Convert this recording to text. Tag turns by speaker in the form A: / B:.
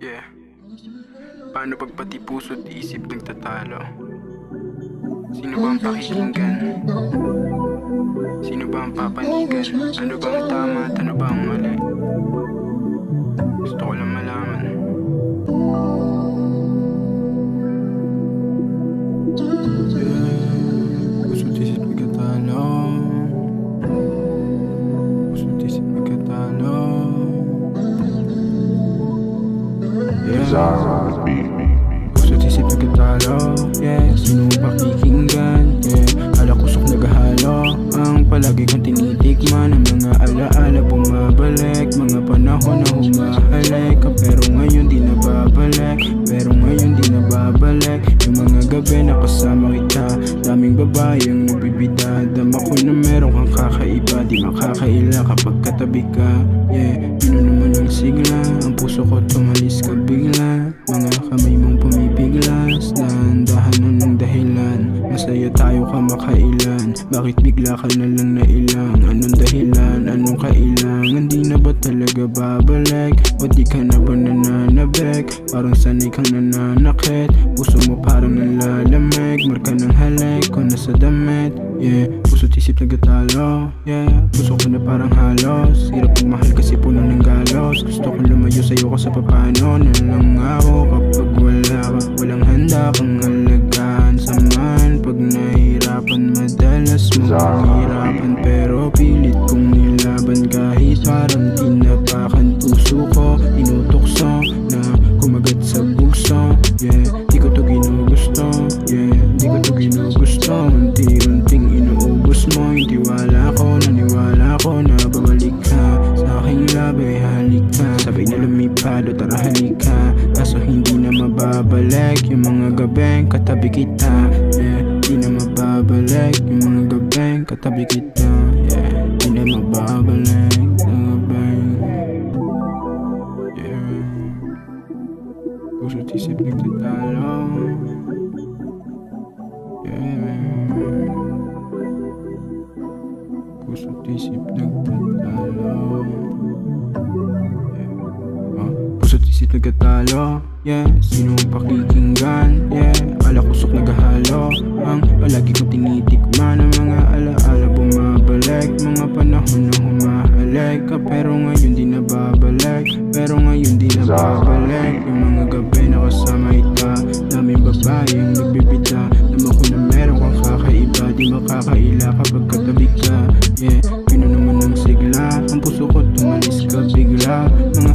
A: Yeah. Paano pag pati puso't isip nagtatalo? Sino ba ang pakikinggan? Sino ba ang papanigan? Ano ba ang tama at ano ba ang mali? Gusto ko lang malaman. Puso't isip nagtatalo. Puso't isip nagtatalo. Puso't isip nagtatalo. Yeah, sino ang pakikinggan? Yeah, alak usok naghahalo. Ang palagi kong tinitikman, ang mga alaala bumabalik, mga panahon na humahalik. Pero ngayon di na babalik, pero ngayon di na babalik. Yung mga gabi na kasama kita, daming babayang nagbibida. Dama ko na meron kang kakaiba, di makakaila kapag katabi ka. Yeah, pinuno mo ng sigla, ang puso ko tumalis ka bigla. Mga kamay mong pumipiglas, dahan-dahan ng dahilan. Masaya tayo kamakailan, bakit bigla ka na lang nailang? Anong dahilan, anong kailangan? Di na ba talaga babalik? O di ka na ba nananabik? Parang sanay kang nananakit, puso mo parang nalalamig. Marka ng halik ko nasa damit. Yeah, puso't isip nagtatalo. Yeah, puso ko na parang halos. Hirap magmahal kasi puno ng galos. Gusto ko lumayo sa'yo kasi paano na lang ako kapag wala ka. Walang handa kang alagaan. Saman pag nahihirapan, madalas mahihirapan. Pero pilit kong nilaban kahit parang tinapakan. Puso ko tinutokso na kumagat sa bugso. Yeah, di ko to ginugusto. Yeah, di ko to ginugusto. Unti-unting inuubos mo yung tiwala ko. Naniwala ko na babalik ka sa aking labi, halik ka. Sabay na lumipad o tara halika. Kaso hindi na mababalik yung mga gabeng katabi kita. Yeah, di na mababalik yung mga gabeng katabi kita. Yeah, di na mababalik yung gabeng. Yeah, puso't isip nagtatalo. Yeah, puso't isip nagtatalo. Puso't isip nagtatalo. Yeah, sino ang pakikinggan? Yeah, alak usok naghahalo. Ang palagi kong tinitikman, ang mga alaala bumabalik. Mga panahon na humahalik ka, pero ngayon di na babalik. Pero ngayon di na babalik. Yung mga gabi na kasama ita, daming babayang nagbibita. Dama ko na meron kang kakaiba, di makakaila kapag katabi ka. Yeah, pinuno mo ng sigla, ang puso ko tumalis ka bigla. Mga